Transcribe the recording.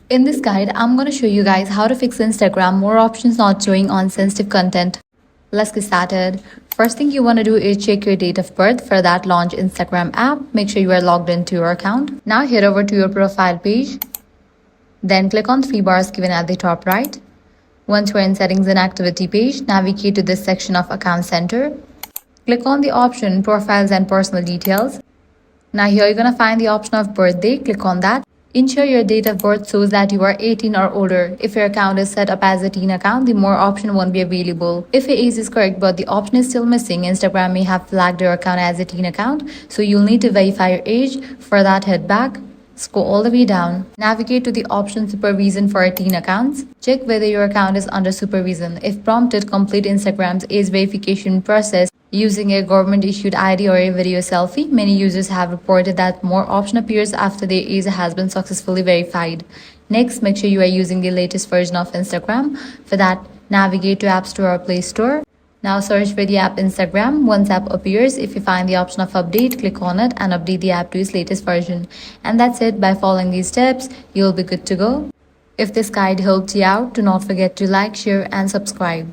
In this guide, I'm going to show you guys how to fix Instagram more options not showing on sensitive content. Let's get started. First thing you want to do is check your date of birth. For that, launch Instagram app. Make sure you are logged into your account. Now head over to your profile page. Then click on three bars given at the top right. Once you're in settings and activity page, navigate to this section of account center. Click on the option profiles and personal details. Now here you're going to find the option of birthday. Click on that. Ensure your date of birth shows that you are 18 or older. If your account is set up as a teen account, the more option won't be available. If your age is correct but the option is still missing, Instagram may have flagged your account as a teen account, so you'll need to verify your age. For that, head back. Scroll all the way down. Navigate to the option supervision for teen accounts. Check whether your account is under supervision. If prompted, complete Instagram's age verification process using a government-issued ID or a video selfie. Many users have reported that more option appears after their age has been successfully verified. Next, make sure you are using the latest version of Instagram. For that, navigate to App Store or Play Store. Now search for the app Instagram. Once app appears, if you find the option of update, click on it and update the app to its latest version. And that's it. By following these steps, you'll be good to go. If this guide helped you out, do not forget to like, share and subscribe.